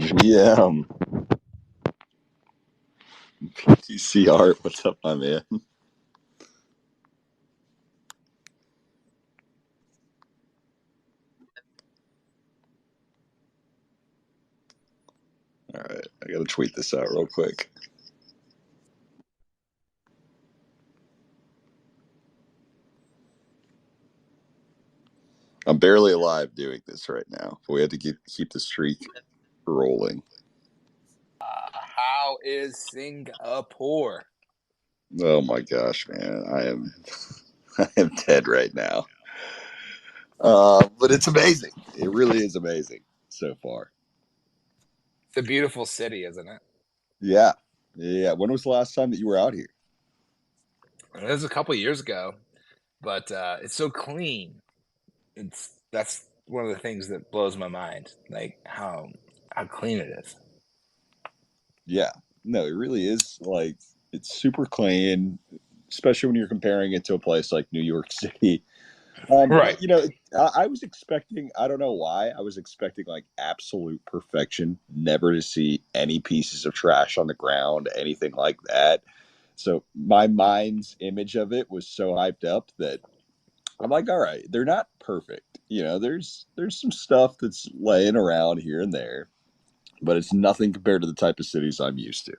GM. PTC Art, what's up, my man? All right, I gotta tweet this out real quick. I'm barely alive doing this right now. We had to keep the streak rolling. How is Singapore? Oh my gosh, man, I am dead right now. But it's amazing. It really is amazing so far. It's a beautiful city, isn't it? Yeah, yeah. When was the last time that you were out here? It was a couple years ago, but it's so clean. That's one of the things that blows my mind, like how clean it is. Yeah, no, it really is. Like, it's super clean, especially when you're comparing it to a place like New York City. Right. But I was expecting, I don't know why, I was expecting like absolute perfection, never to see any pieces of trash on the ground, anything like that. So my mind's image of it was so hyped up that I'm like, all right, they're not perfect. There's some stuff that's laying around here and there, but it's nothing compared to the type of cities I'm used to.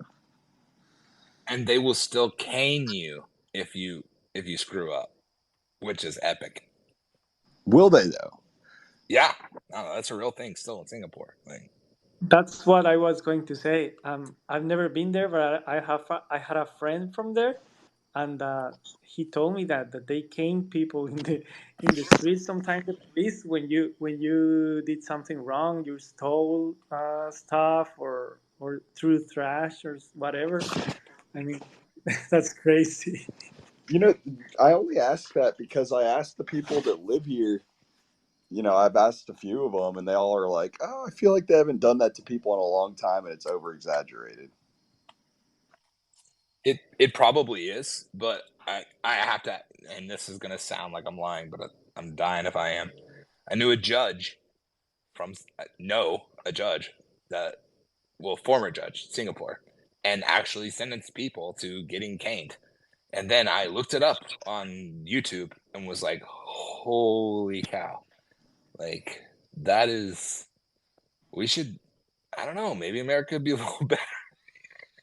And they will still cane you if you screw up, which is epic. Will they though? Yeah, no, that's a real thing still in Singapore. Like, That's what I was going to say. I've never been there, but I had a friend from there, and he told me that they cane people in the streets sometimes. The police when you did something wrong, you stole stuff or threw trash or whatever. I mean, that's crazy. You know, I only ask that because I asked the people that live here. I've asked a few of them, and they all are like, "Oh, I feel like they haven't done that to people in a long time, and it's over exaggerated." it probably is, but I have to, and this is gonna sound like I'm lying, but I'm dying if I am. I knew a judge from no a judge that former judge Singapore, and actually sentenced people to getting caned. And then I looked it up on YouTube and was like, holy cow! Like that is we should. I don't know. Maybe America would be a little better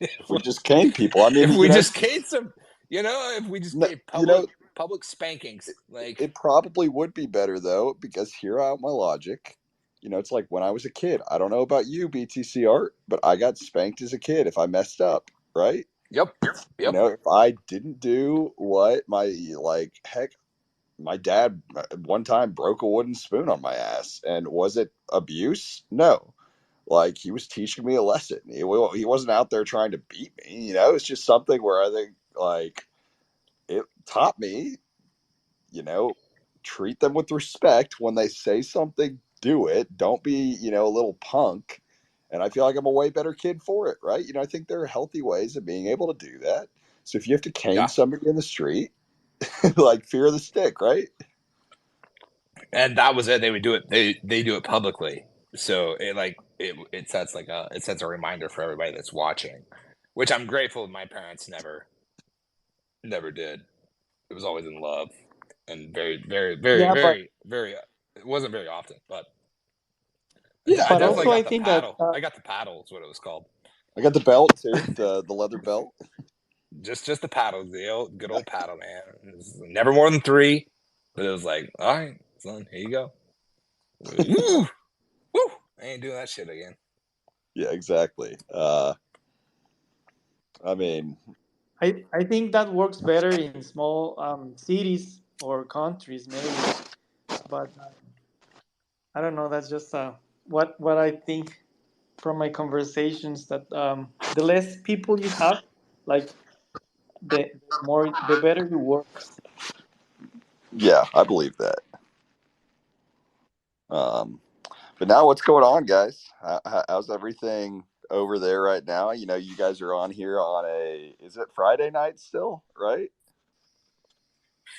If we just cane people, I mean, if we just caned some. If we just gave you know, public spankings. Like it probably would be better though, because hear out my logic. It's like when I was a kid. I don't know about you, BTC Art, but I got spanked as a kid if I messed up, right? yep, yep. If I didn't do what heck, my dad one time broke a wooden spoon on my ass, and was it abuse? No. Like, he was teaching me a lesson. He wasn't out there trying to beat me. It's just something where I think like it taught me, you know, treat them with respect when they say something. Do it. Don't be, a little punk. And I feel like I'm a way better kid for it, right? I think there are healthy ways of being able to do that. So if you have to cane Yeah. somebody in the street, like, fear of the stick, right? And that was it. They would do it. They do it publicly. So it sets a reminder for everybody that's watching, which I'm grateful my parents never did. It was always in love and very very very Yeah, but very very. It wasn't very often, but Yeah, I but no, definitely also I got the think that paddle. I got the paddle. Is what it was called. I got the belt too, the leather belt. Just the paddle, good old paddle, man. It was never more than 3, but it was like, all right, son, here you go. Woo, woo! I ain't doing that shit again. Yeah, exactly. I mean, I think that works better in small cities or countries maybe, but I don't know. That's just what I think from my conversations that the less people you have, like the better you work. yeah, I believe that. Um, but now, what's going on, guys? How's everything over there right now? You guys are on here on is it Friday night still, right?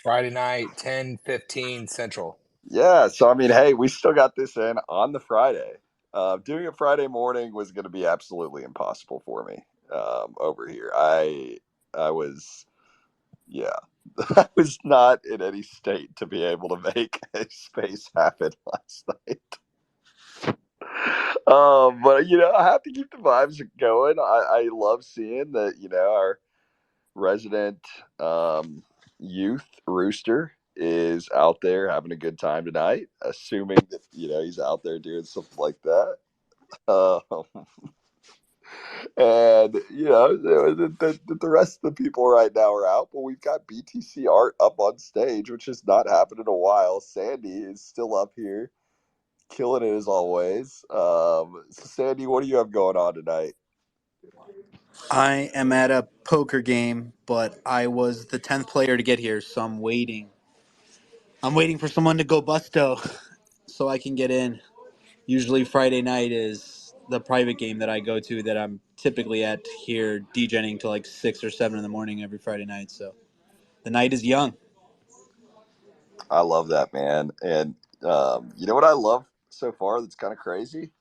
Friday night, 10:15 Central. Yeah. So, I mean, hey, we still got this in on the Friday. Doing it Friday morning was going to be absolutely impossible for me over here. I was, yeah, I was not in any state to be able to make a space happen last night. But I have to keep the vibes going. I love seeing that our resident um, youth rooster is out there having a good time tonight. Assuming that he's out there doing something like that. Um, and the rest of the people right now are out, but we've got BTC Art up on stage, which has not happened in a while. Sandy is still up here, killing it as always. So Sandy, what do you have going on tonight? I am at a poker game, but I was the 10th player to get here, so I'm waiting. I'm waiting for someone to go busto so I can get in. Usually Friday night is the private game that I go to that I'm typically at here degenning till like 6 or 7 in the morning every Friday night, so the night is young. I love that, man. And you know what I love so far that's kind of crazy?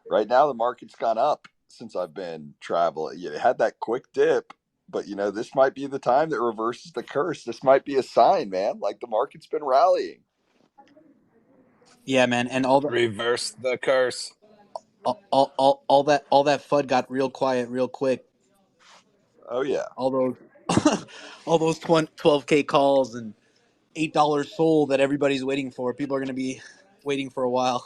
Right now, the market's gone up since I've been traveling. It had that quick dip, but this might be the time that reverses the curse. This might be a sign, man. Like the market's been rallying. Yeah, man, and Reverse the curse. all that FUD got real quiet real quick. Oh yeah. All those all those 12K calls and $8 sold that everybody's waiting for. People are going to be waiting for a while.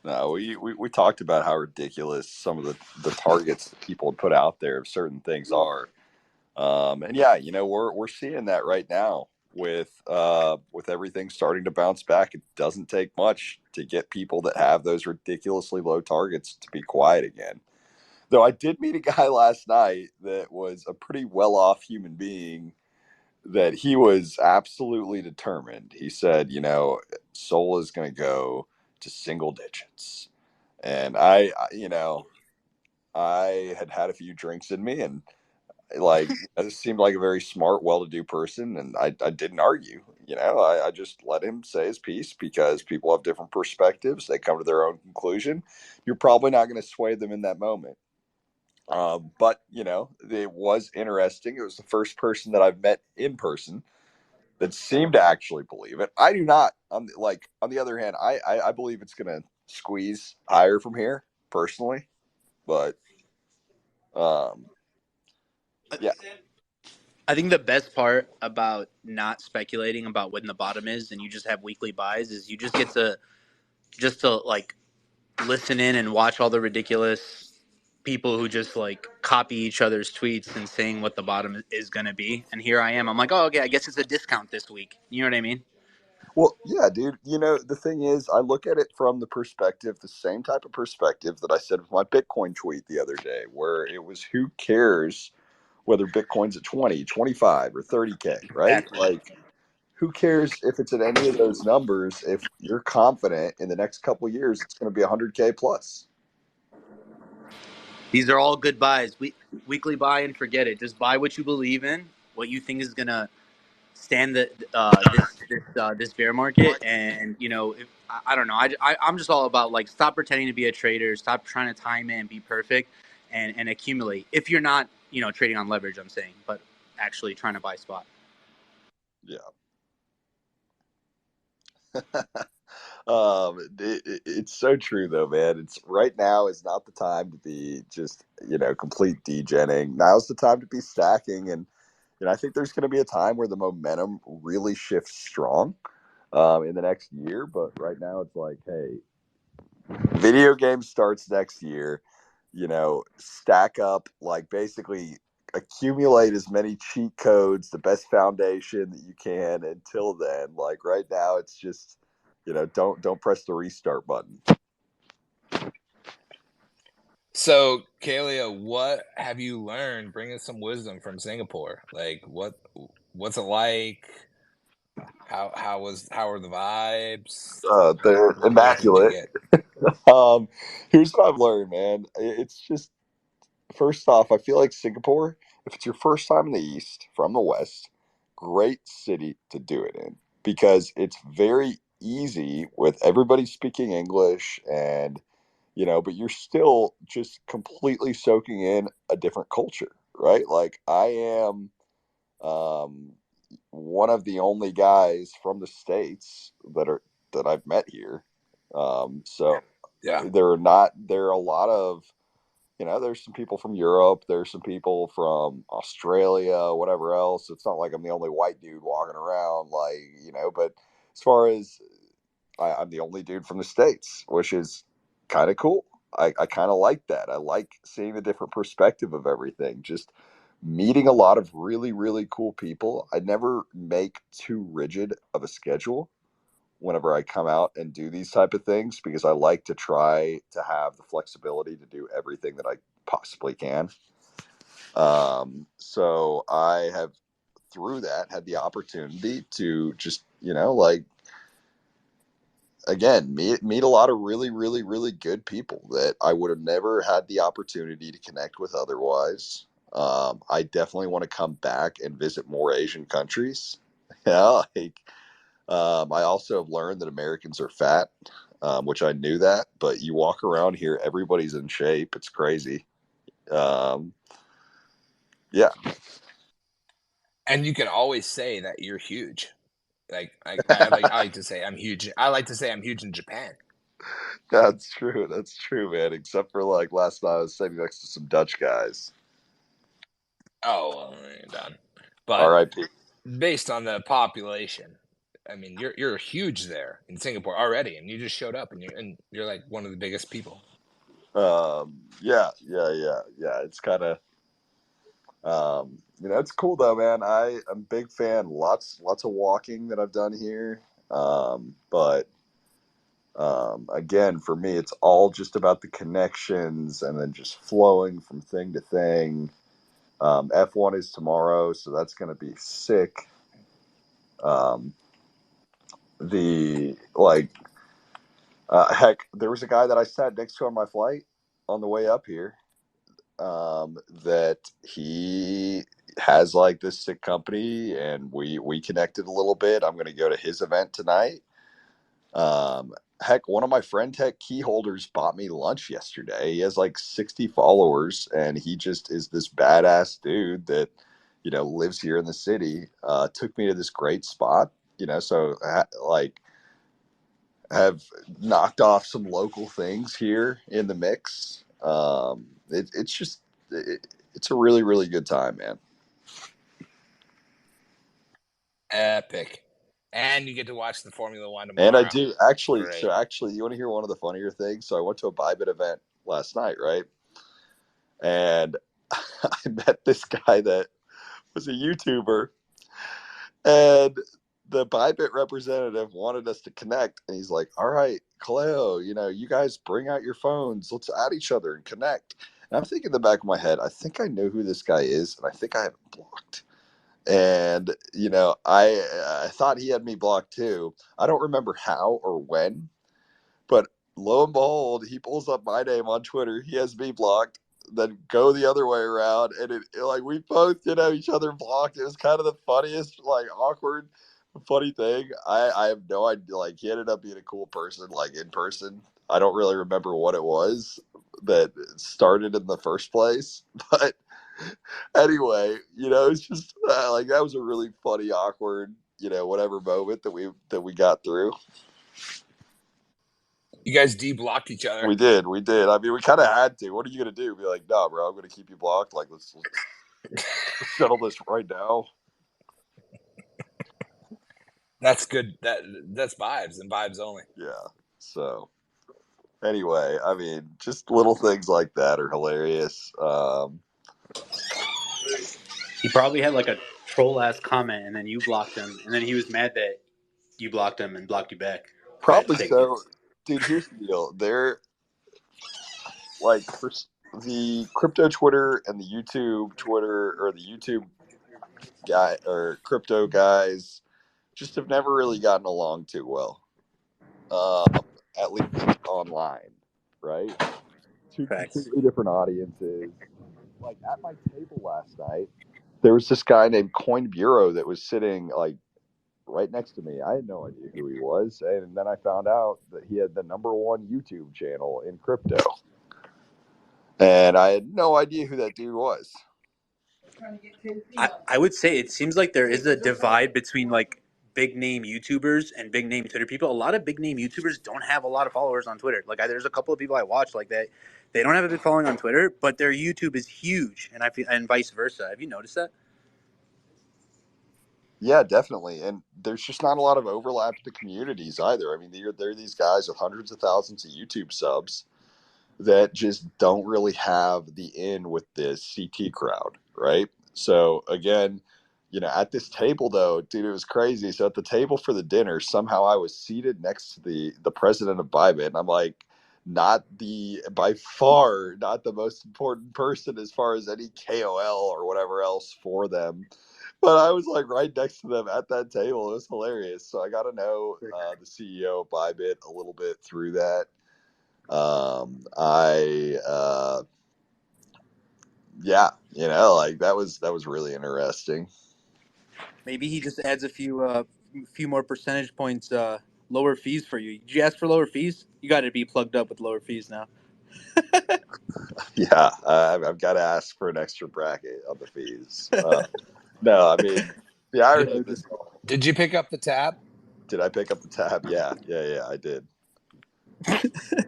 No, we talked about how ridiculous some of the targets that people put out there of certain things are. And yeah, we're seeing that right now with everything starting to bounce back. It doesn't take much to get people that have those ridiculously low targets to be quiet again. Though I did meet a guy last night that was a pretty well off human being that he was absolutely determined. He said, Sol is going to go to single digits. And I had a few drinks in me, and like it seemed like a very smart, well-to-do person, and I didn't argue. I just let him say his piece because people have different perspectives. They come to their own conclusion. You're probably not going to sway them in that moment. But it was interesting. It was the first person that I've met in person that seemed to actually believe it. I do not. On the other hand, I believe it's going to squeeze higher from here personally, but um, yeah. I think the best part about not speculating about when the bottom is and you just have weekly buys is you just get to like listen in and watch all the ridiculous people who just like copy each other's tweets and saying what the bottom is going to be. And here I am. I'm like, oh, okay, I guess it's a discount this week. You know what I mean? Well, yeah, dude. The thing is, I look at it from the same type of perspective that I said with my Bitcoin tweet the other day, where it was who cares whether Bitcoin's at 20, 25, or 30K, right? Exactly. Like, who cares if it's at any of those numbers if you're confident in the next couple of years it's going to be 100K plus? These are all good buys. Weekly buy and forget it. Just buy what you believe in, what you think is going to stand this bear market. And I don't know, I'm just all about like stop pretending to be a trader, stop trying to time it and be perfect, and accumulate if you're not trading on leverage, I'm saying, but actually trying to buy spot. Yeah. It's so true though, man. It's right now is not the time to be just complete degenning. Now's the time to be stacking, and I think there's going to be a time where the momentum really shifts strong in the next year. But right now, it's like, hey, video game starts next year. Stack up, like basically accumulate as many cheat codes, the best foundation that you can until then. Like right now, it's just don't press the restart button. So, Kalia, what have you learned? Bring us some wisdom from Singapore. Like, what's it like? How are the vibes? They're What wisdom did you immaculate. get? Here's what I've learned, man. It's just first off, I feel like Singapore, if it's your first time in the East from the West, great city to do it in because it's very easy with everybody speaking English, and but you're still just completely soaking in a different culture, right? Like I am um, one of the only guys from the States that I've met here. So Yeah. there are a lot of, there's some people from Europe, there's some people from Australia, whatever else. It's not like I'm the only white dude walking around, like, but as far as I'm the only dude from the States, which is kind of cool. I kind of like that. I like seeing the different perspective of everything. Just meeting a lot of really, really cool people. I never make too rigid of a schedule whenever I come out and do these type of things, because I like to try to have the flexibility to do everything that I possibly can. So I have, through that, had the opportunity to just, like, again, meet a lot of really, really, really good people that I would have never had the opportunity to connect with otherwise. I definitely want to come back and visit more Asian countries. Yeah, like, I also have learned that Americans are fat, which I knew that, but you walk around here, everybody's in shape. It's crazy. Um, yeah, And you can always say that you're huge. I like to say I'm huge. I like to say I'm huge in Japan. that's true. That's true, man. Except for like last night, I was sitting next to some Dutch guys. Oh, well, you're done. But R.I.P. based on the population, I mean, you're huge there in Singapore already, and you just showed up, and you're like one of the biggest people. Yeah. It's kind of, it's cool though, man. I'm a big fan. Lots of walking that I've done here. But again, for me, it's all just about the connections and then just flowing from thing to thing. F1 is tomorrow, so that's going to be sick. Um, the like, heck, there was a guy that I sat next to on my flight on the way up here. That he has like this sick company, and we connected a little bit. I'm going to go to his event tonight. Heck, one of my friend tech key holders bought me lunch yesterday. He has like 60 followers, and he just is this badass dude that, lives here in the city. Took me to this great spot, so like have knocked off some local things here in the mix. It's just, it's a really, really good time, man. Epic. And you get to watch the Formula One And I tomorrow. do actually. Great. So actually, you want to hear one of the funnier things? So I went to a Bybit event last night, right? And I met this guy that was a YouTuber, and the Bybit representative wanted us to connect, and he's like, "All right, Kaleo, you guys bring out your phones. Let's add each other and connect." And I'm thinking in the back of my head, I think I know who this guy is, and I think I have him blocked. And I thought he had me blocked too. I don't remember how or when, but lo and behold, he pulls up my name on Twitter. He has me blocked. Then go the other way around, and like we both each other blocked. It was kind of the funniest, like awkward, funny thing. I have no idea. Like he ended up being a cool person, like in person. I don't really remember what it was that started in the first place, but anyway, it's just like that was a really funny, awkward, whatever moment that we got through. You guys de-blocked each other. We did. I mean, we kind of had to. What are you gonna do? Be like, nah, bro, I'm gonna keep you blocked. Like, let's settle this right now. That's good. That's vibes and vibes only. Yeah. So anyway, I mean, just little things like that are hilarious. He probably had like a troll ass comment, and then you blocked him, and then he was mad that you blocked him and blocked you back. Probably so, dude. Here's the deal. They're like for the crypto Twitter and the YouTube Twitter, or the YouTube guy or crypto guys, just have never really gotten along too well. At least online, right? Two Facts. completely different audiences. Like at my table last night, there was this guy named Coin Bureau that was sitting like right next to me. I had no idea who he was, and then I found out that he had the #1 YouTube channel in crypto, and I had no idea who that dude was. I would say it seems like there is a divide between like big name YouTubers and big name Twitter people. A lot of big name YouTubers don't have a lot of followers on Twitter. Like there's a couple of people I watch like that. They don't have a big following on Twitter, but their YouTube is huge, and I feel and vice versa. Have you noticed that? Yeah, definitely. And there's just not a lot of overlap to the communities either. I mean, there are these guys with hundreds of thousands of YouTube subs that just don't really have the in with the CT crowd, right? So again, at this table though, dude, it was crazy. So at the table for the dinner, somehow I was seated next to the president of Bybit, and I'm like, not the by far not the most important person as far as any KOL or whatever else for them. But I was like right next to them at that table. It was hilarious. So I got to know the CEO of Bybit a little bit through that. I yeah, like that was really interesting. Maybe he just adds a few more percentage points, lower fees for you. Did you ask for lower fees? You got to be plugged up with lower fees now. Yeah, I've got to ask for an extra bracket on the fees. No, I mean, yeah, I already this. Did you pick up the tab? Did I pick up the tab? Yeah, I did.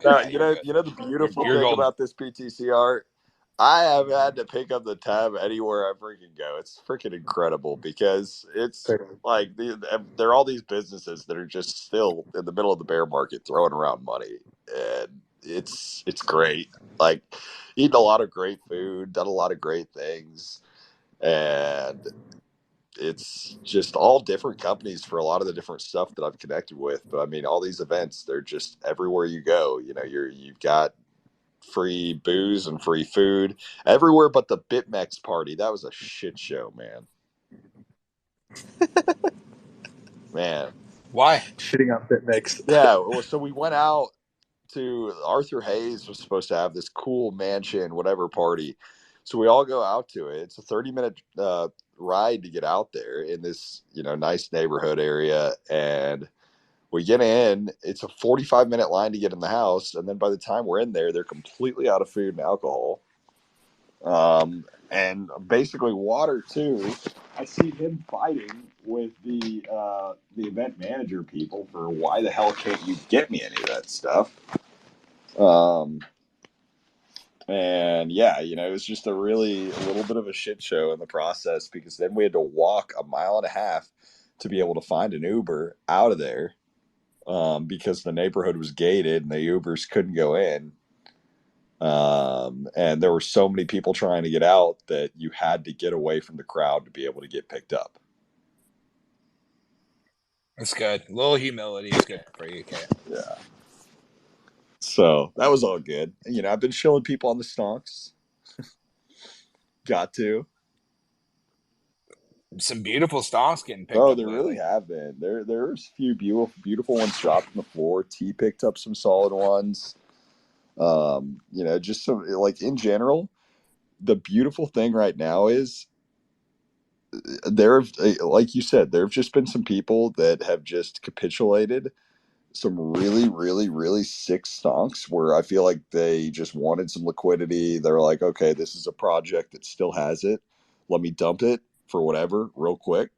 No, Yeah, you're good. the beautiful You're thing golden. about this PTCR, I have had to pick up the tab anywhere I freaking go. It's freaking incredible because it's like there are all these businesses that are just still in the middle of the bear market throwing around money, and it's great. Like eating a lot of great food, done a lot of great things, and it's just all different companies for a lot of the different stuff that I've connected with. But I mean, all these events, they're just everywhere you go. You've got free booze and free food everywhere but the BitMEX party. That was a shit show, man. Man. Why? Shitting on BitMEX. Yeah, well, so we went out to Arthur Hayes was supposed to have this cool mansion, whatever party. So we all go out to it. It's a 30-minute ride to get out there in this, nice neighborhood area. And we get in, it's a 45-minute line to get in the house. And then by the time we're in there, they're completely out of food and alcohol. And basically water too. I see him fighting with the event manager people for why the hell can't you get me any of that stuff? Um, and yeah, it was just a little bit of a shit show in the process because then we had to walk a mile and a half to be able to find an Uber out of there because the neighborhood was gated and the Ubers couldn't go in. And there were so many people trying to get out that you had to get away from the crowd to be able to get picked up. That's good. A little humility is good for you, Kate. Yeah. So that was all good. I've been shilling people on the stonks. Got to. Some beautiful stonks getting picked Oh, up there lately. really have been. There's a few beautiful ones dropped on the floor. T picked up some solid ones. Just some like in general. The beautiful thing right now is like you said, there have just been some people that have just capitulated some really, really, really sick stonks where I feel like they just wanted some liquidity. They're like, okay, this is a project that still has it. Let me dump it for whatever real quick.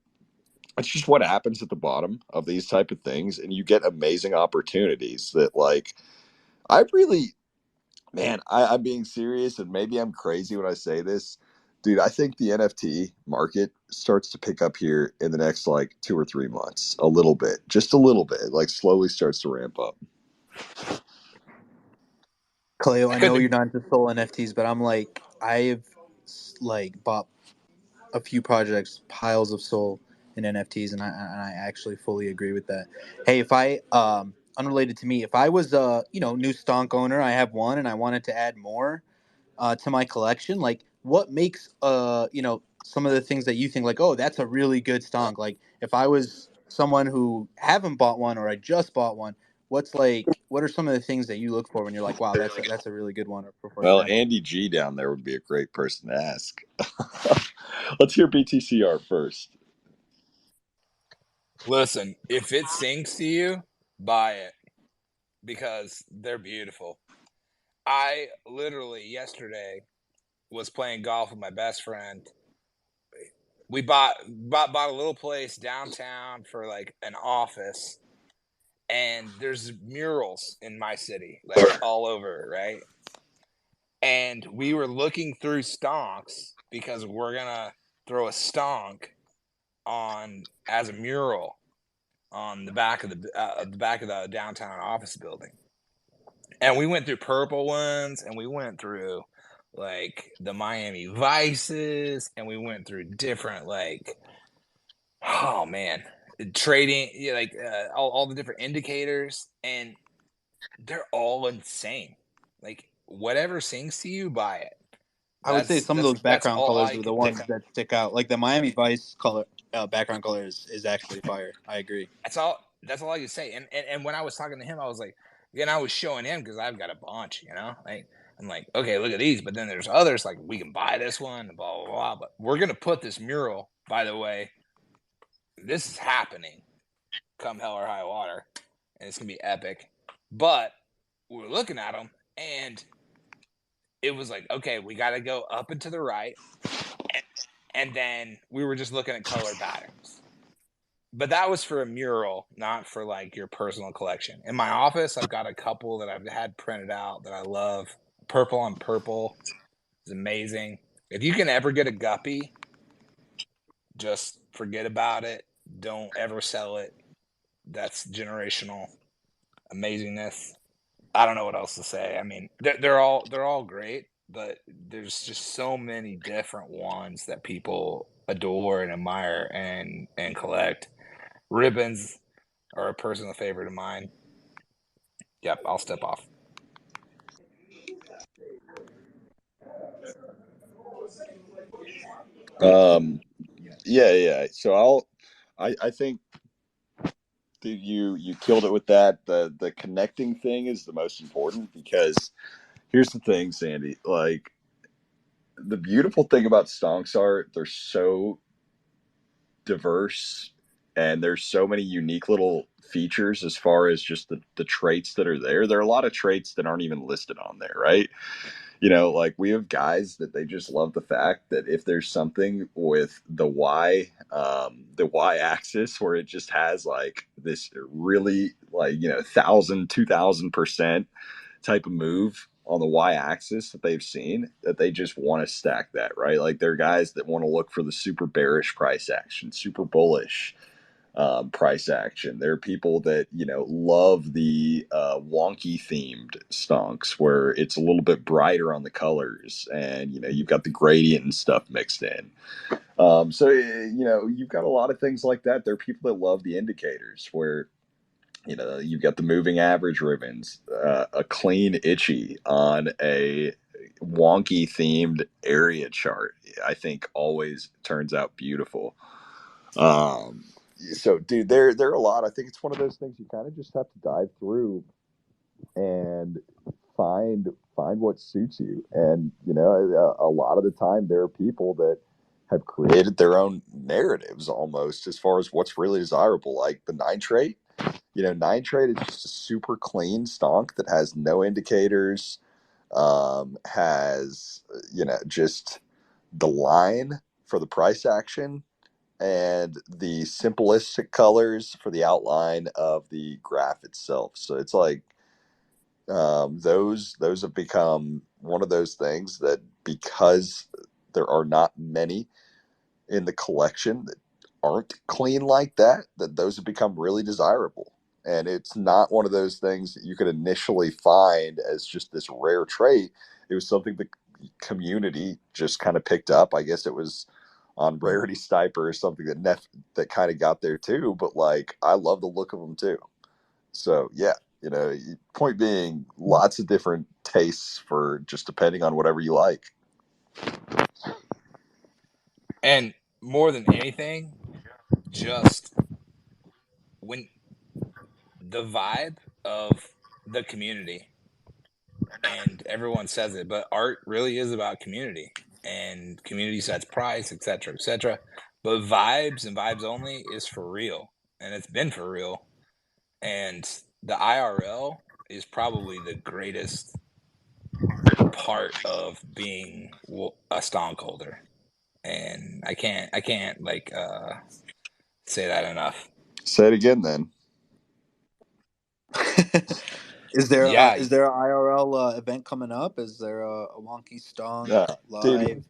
It's just what happens at the bottom of these type of things, and you get amazing opportunities that like I really man, I'm being serious, and maybe I'm crazy when I say this. Dude, I think the NFT market starts to pick up here in the next like 2 or 3 months. A little bit. Just a little bit. Like slowly starts to ramp up. Cleo, I I know couldn't. you're not into soul NFTs, but I'm like, I've like bought a few projects, piles of soul in NFTs, and I actually fully agree with that. Hey, if I unrelated to me, if I was a new stonk owner, I have one, and I wanted to add more to my collection, like what makes some of the things that you think like, oh, that's a really good stonk. Like if I was someone who haven't bought one or I just bought one, what are some of the things that you look for when you're like, wow, that's a really good one, or before you Well, add one? Andy G down there would be a great person to ask. Let's hear BTCR first. Listen, if it sings to you, buy it because they're beautiful. I literally yesterday was playing golf with my best friend. We bought a little place downtown for like an office, and there's murals in my city, like all over, right? And we were looking through stonks because we're gonna throw a stonk on as a mural on the back of the downtown office building. And we went through purple ones, and we went through like the Miami Vices, and we went through different like, oh man, trading, like all the different indicators, and they're all insane. Like whatever sings to you, buy it. I would say some of those That's background all colors I are the can think ones of. that stick out. Like the Miami Vice color, background color is actually fire. I agree. That's all I can say. And when I was talking to him, I was like, and I was showing him because I've got a bunch, like I'm like, okay, look at these, but then there's others like we can buy this one, blah blah blah. But we're gonna put this mural. By the way, this is happening, come hell or high water, and it's gonna be epic. But we were looking at them, and it was like, okay, we got to go up and to the right, and then we were just looking at color patterns. But that was for a mural, not for like your personal collection. In my office, I've got a couple that I've had printed out that I love. Purple on purple is amazing. If you can ever get a guppy, just forget about it. Don't ever sell it. That's generational amazingness. I don't know what else to say. I mean, they're all great, but there's just so many different ones that people adore and admire and collect. Ribbons are a personal favorite of mine. Yep, I'll step off. Yeah. So I think that you killed it with that. The connecting thing is the most important because here's the thing, Sandy. Like the beautiful thing about stonks are they're so diverse and there's so many unique little features as far as just the traits that are there. There are a lot of traits that aren't even listed on there, right? Like we have guys that they just love the fact that if there's something with the y axis where it just has like this really like 1,000, 2,000% type of move on the y axis that they've seen, that they just want to stack that, right? Like they're guys that want to look for the super bearish price action, super bullish price action. There are people that love the wonky themed stonks where it's a little bit brighter on the colors, and you've got the gradient and stuff mixed in. So you've got a lot of things like that. There are people that love the indicators where you've got the moving average ribbons, a clean itchy on a wonky themed area chart. I think always turns out beautiful. So dude, there are a lot. I think it's one of those things you kind of just have to dive through and find what suits you. And a lot of the time there are people that have created their own narratives almost as far as what's really desirable, like the nine trait. Nine trade is just a super clean stonk that has no indicators, has just the line for the price action and the simplistic colors for the outline of the graph itself. So it's like those have become one of those things that, because there are not many in the collection that aren't clean like that, that those have become really desirable. And it's not one of those things that you could initially find as just this rare trait. It was something the community just kind of picked up. I guess it was on Rarity Sniper or something that kind of got there too. But like, I love the look of them too. So yeah, point being, lots of different tastes for just depending on whatever you like. And more than anything, just when the vibe of the community, and everyone says it, but art really is about community, and community sets price, etc., etc. But vibes and vibes only is for real. and it's been for real. And the IRL is probably the greatest part of being a stockholder, and I can't like say that enough. Say it again, then. Is there Yeah, is there an IRL event coming up? Is there a Wonky Stonk Yeah, dude. live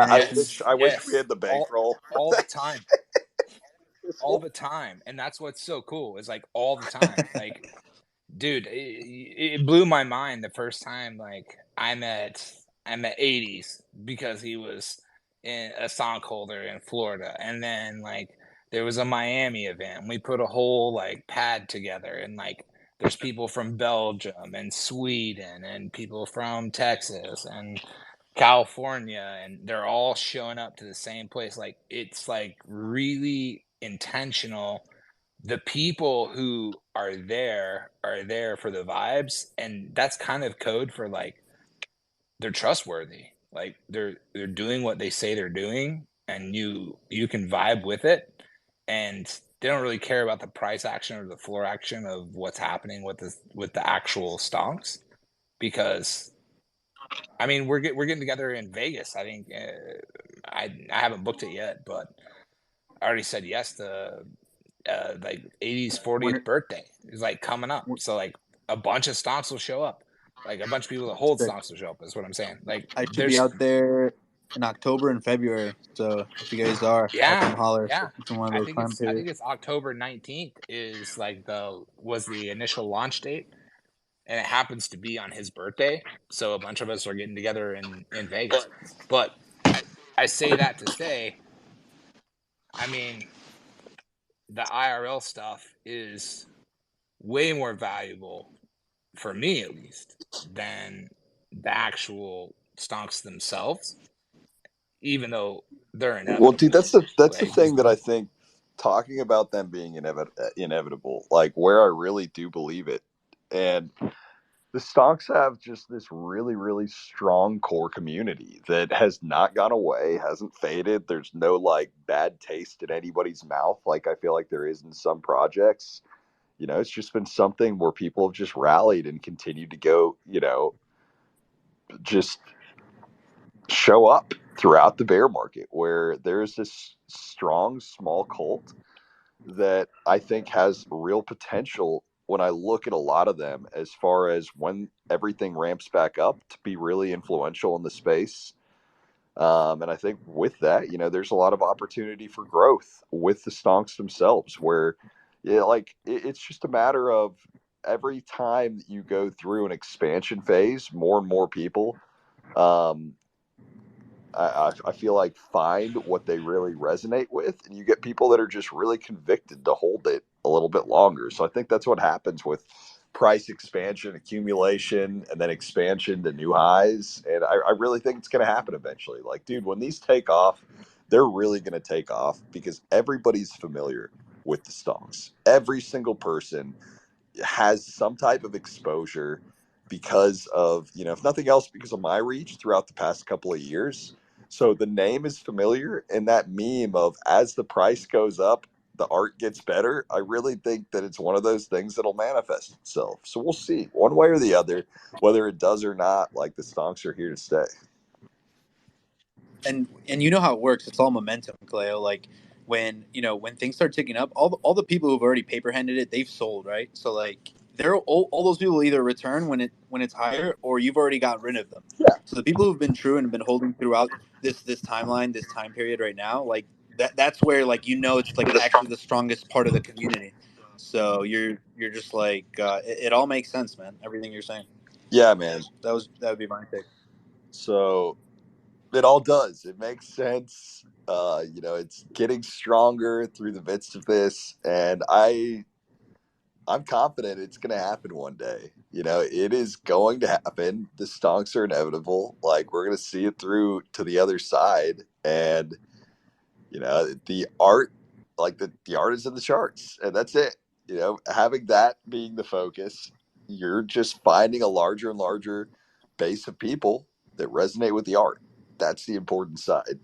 yes, I wish we yes, had the bankroll. all the time, all the time, and that's what's so cool is like all the time, like dude, it blew my mind the first time like I met 80s because he was in a stockholder in Florida, and then like there was a Miami event. We put a whole like pad together, and like there's people from Belgium and Sweden and people from Texas and California, and they're all showing up to the same place. Like it's like really intentional. The people who are there for the vibes, and that's kind of code for like they're trustworthy, like they're doing what they say they're doing, and you can vibe with it, and they don't really care about the price action or the floor action of what's happening with the actual stonks, because I mean we're getting together in Vegas. I think I haven't booked it yet, but I already said yes to like 80's 40th when birthday is like coming up. it, So like a bunch of stonks will show up. Like a bunch of people that hold sick. stonks will show up, is what I'm saying. Like I should be there's out there in October and February. So if you guys are, I'll yeah, come holler yeah. if it's in one of those time I periods. think it's October 19th is like the initial launch date, and it happens to be on his birthday. So a bunch of us are getting together in Vegas. But I say that to say, I mean, the IRL stuff is way more valuable for me at least, than the actual stonks themselves, even though they're Well, dude, inevitable. that's the Like, thing that I think. Talking about them being inevitable, like where I really do believe it, and the Stonks have just this really, really strong core community that has not gone away, hasn't faded. There's no like bad taste in anybody's mouth, like I feel like there is in some projects. It's just been something where people have just rallied and continued to go, just show up throughout the bear market, where there's this strong small cult that I think has real potential when I look at a lot of them as far as when everything ramps back up to be really influential in the space. And I think with that, there's a lot of opportunity for growth with the stonks themselves, where, yeah, like it's just a matter of every time that you go through an expansion phase, more and more people, um, I feel like find what they really resonate with, and you get people that are just really convicted to hold it a little bit longer. So I think that's what happens with price expansion, accumulation, and then expansion to new highs. And I really think it's going to happen eventually. Like, dude, when these take off, they're really going to take off because everybody's familiar with the stocks. Every single person has some type of exposure because of, if nothing else, because of my reach throughout the past couple of years. So the name is familiar, and that meme of as the price goes up, the art gets better. I really think that it's one of those things that'll manifest itself. So we'll see one way or the other, whether it does or not. Like the stonks are here to stay. And you know how it works. It's all momentum, Cleo. Like when things start ticking up, all the people who've already paper handed it, they've sold, right? So like they're all those people either return when it's higher, or you've already got rid of them. Yeah. So the people who've been true and been holding throughout this timeline, this time period right now, like that's where like it's like actually the strongest part of the community. So you're just like it all makes sense, man. Everything you're saying. Yeah, man. That would be my take. So it all does. It makes sense. It's getting stronger through the midst of this, and I'm confident it's going to happen one day. It is going to happen. The stonks are inevitable. Like we're going to see it through to the other side, and the art, like the art is in the charts, and that's it. Having that being the focus, you're just finding a larger and larger base of people that resonate with the art. That's the important side.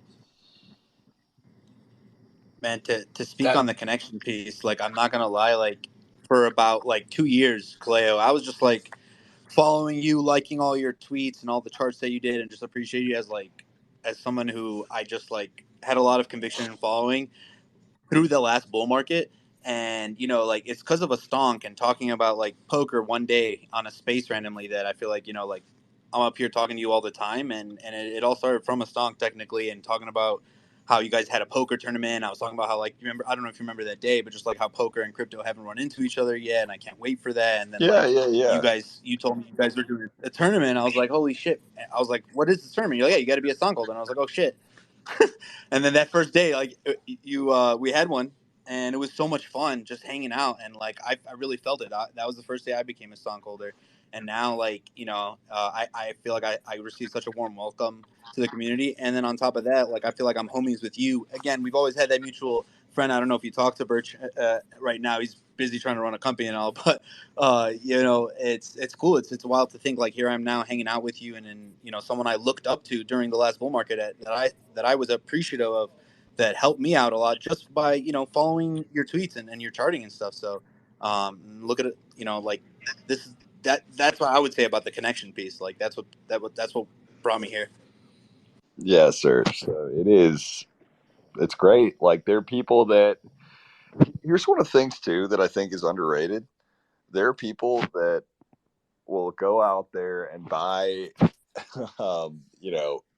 Man, to speak on the connection piece, like I'm not gonna lie, like for about like 2 years, Cleo, I was just like following you, liking all your tweets and all the charts that you did, and just appreciate you as someone who I just like had a lot of conviction in following through the last bull market. And like it's because of a stonk and talking about like poker one day on a space randomly that I feel like like I'm up here talking to you all the time, and it all started from a stonk technically, and talking about how you guys had a poker tournament. I was talking about how, like, remember, I don't know if you remember that day, but just like how poker and crypto haven't run into each other yet, and I can't wait for that. And then Yeah, like yeah, yeah. you told me you guys were doing a tournament. I was like, holy shit. I was like, what is this tournament? You're like, yeah, you got to be a stonk holder. And I was like, oh shit. And then that first day, like we had one, and it was so much fun just hanging out, and like I really felt it. That was the first day I became a stockholder, and now like I feel like I received such a warm welcome to the community, and then on top of that, like I feel like I'm homies with you again. We've always had that mutual friend. I don't know if you talk to Birch right now. He's busy trying to run a company and all, but it's cool. It's wild to think like here I am now hanging out with you, and someone I looked up to during the last bull market that I was appreciative of, that helped me out a lot just by following your tweets and your charting and stuff. So look at it, like this that's what I would say about the connection piece. Like that's what brought me here. Yeah, sir. So it is. It's great. Like there are people that. Here's one of the things too that I think is underrated. There are people that will go out there and buy,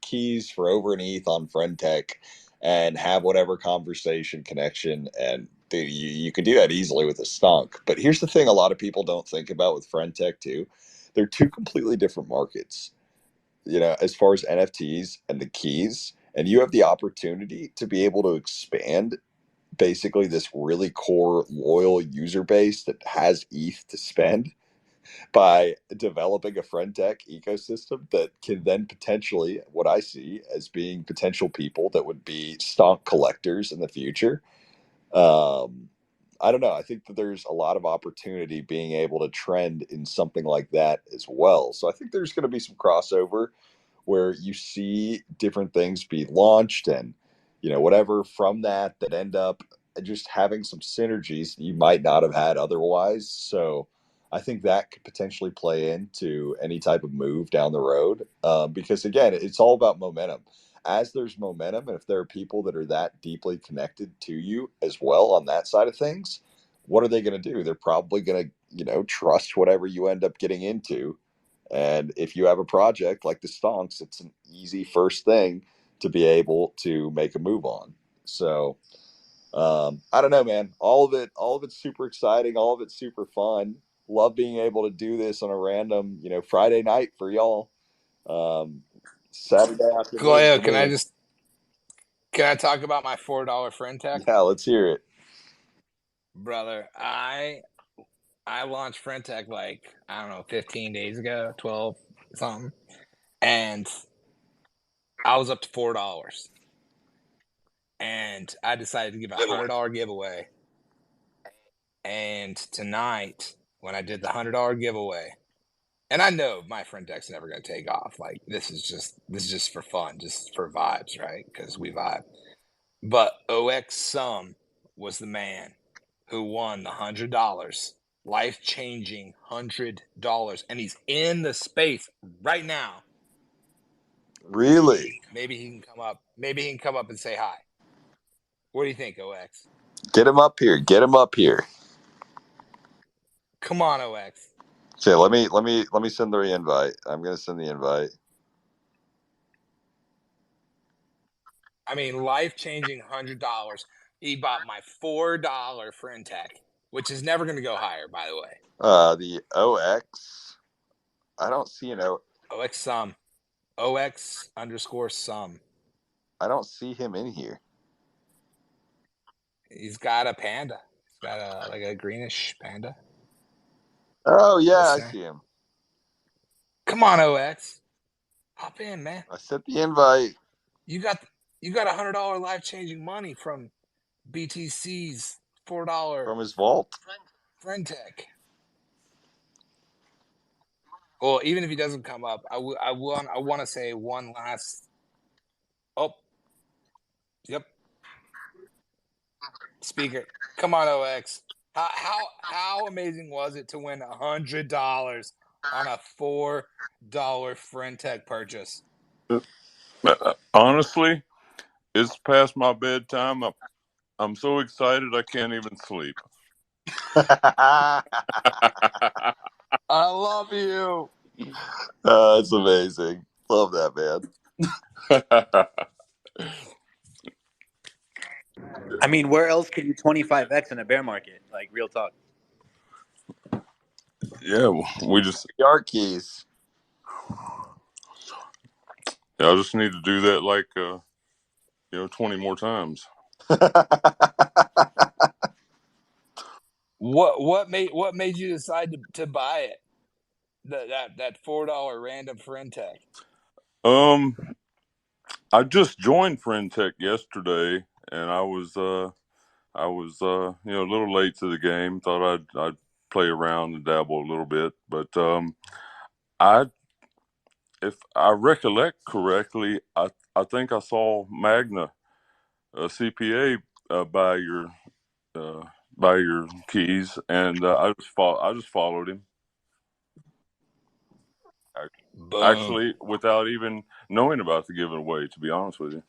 keys for over an ETH on Friend Tech and have whatever conversation connection. And you can do that easily with a stunk. But here's the thing: a lot of people don't think about with Friend Tech too. They're two completely different markets. As far as NFTs and the keys, and you have the opportunity to be able to expand basically this really core loyal user base that has ETH to spend by developing a friend tech ecosystem that can then potentially, what I see as being potential people that would be stonk collectors in the future. Um, I don't know. I think that there's a lot of opportunity being able to trend in something like that as well. So I think there's going to be some crossover where you see different things be launched and whatever from that end up just having some synergies that you might not have had otherwise. So I think that could potentially play into any type of move down the road, because again, it's all about momentum. As there's momentum, and if there are people that are that deeply connected to you as well on that side of things, what are they going to do? They're probably going to trust whatever you end up getting into. And if you have a project like the Stonks, it's an easy first thing to be able to make a move on. So I don't know, man. All of it's super exciting. All of it's super fun. Love being able to do this on a random, Friday night for y'all. Um, Saturday afternoon Goyo, for me. can I talk about my $4 friend tech? Yeah, let's hear it. Brother, I launched friend tech like, I don't know, 15 days ago, 12 something. And I was up to $4. And I decided to give a $100 giveaway. And tonight, when I did the $100 giveaway, and I know my friend tech's never going to take off. Like this is just for fun, just for vibes, right? Because we vibe. But OX Sum was the man who won the $100, life-changing $100, and he's in the space right now. Really? Maybe he can come up. Maybe he can come up and say hi. What do you think, OX? Get him up here. Get him up here. Come on, OX. Okay, let me send the invite. I'm gonna send the invite. I mean, life-changing $100. He bought my $4 friend tech, which is never going to go higher, by the way. The OX. I don't see an O. OX Sum. OX_Sum. I don't see him in here. He's got a panda. He's got a greenish panda. Oh yeah, I Listener. see him. Come on, OX. Hop in, man. I sent the invite. You got $100 life-changing money from BTC's $4 From his vault. friend tech. Well, even if he doesn't come up, I want to say one last. Oh, yep. Speaker. Come on, OX. How amazing was it to win $100 on a $4 Frentech purchase? Honestly, it's past my bedtime. I'm so excited I can't even sleep. I love you. That's amazing. Love that, man. I mean, where else can you 25x in a bear market? Like, real talk. Yeah, we just. The art keys. I just need to do that like 20 more times. What made you decide to buy it? That $4 random Frentech. I just joined FriendTech yesterday, and I was a little late to the game. Thought I'd play around and dabble a little bit, but I if I recollect correctly, I think I saw Magna, a CPA, buy your keys, and I just followed him. Boom. Actually, without even knowing about the giveaway, to be honest with you.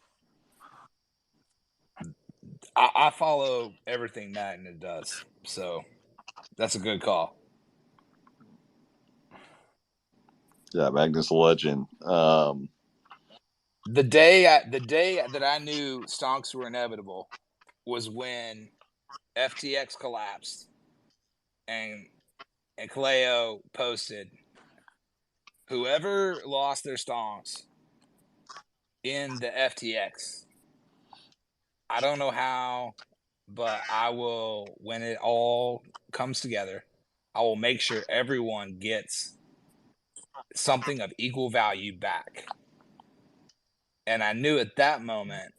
I follow everything Magna does, so that's a good call. Yeah, Magnus a legend. The day that I knew stonks were inevitable was when FTX collapsed and Kaleo posted, whoever lost their stonks in the FTX, I don't know how, but I will, when it all comes together, I will make sure everyone gets something of equal value back. And I knew at that moment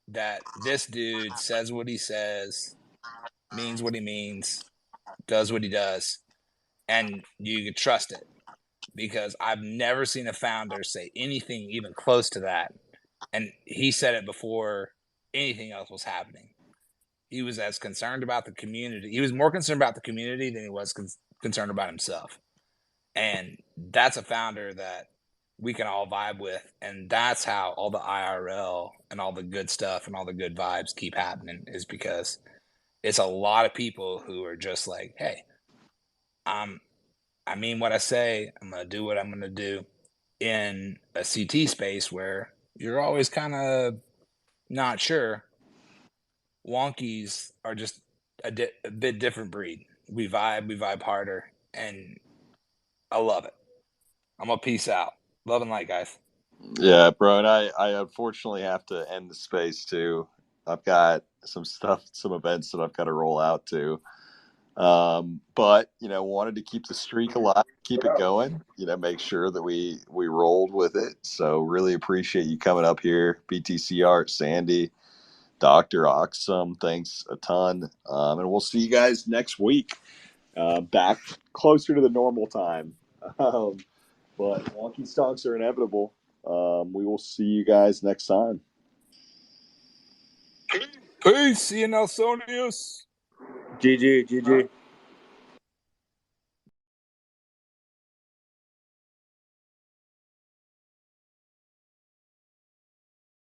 that this dude says what he says, means what he means, does what he does, and you can trust it. Because I've never seen a founder say anything even close to that. And he said it before anything else was happening. He was as concerned about the community. He was more concerned about the community than he was concerned about himself. And that's a founder that we can all vibe with. And that's how all the IRL and all the good stuff and all the good vibes keep happening, is because it's a lot of people who are just like, hey, I mean what I say. I'm going to do what I'm going to do, in a CT space where you're always kind of not sure. Wonkies are just a bit different breed. We vibe harder, and I love it. I'm gonna peace out. Love and light, guys. Yeah, bro, and I unfortunately have to end the space too. I've got some stuff, some events that I've got to roll out to. But wanted to keep the streak alive, keep it going. Make sure that we rolled with it. So really appreciate you coming up here, BTC Art, Sandy, Doctor Oxum. Thanks a ton, and we'll see you guys next week. Back closer to the normal time. But Wonky Stonks are inevitable. We will see you guys next time. Peace. See you, Nelsonius. GG.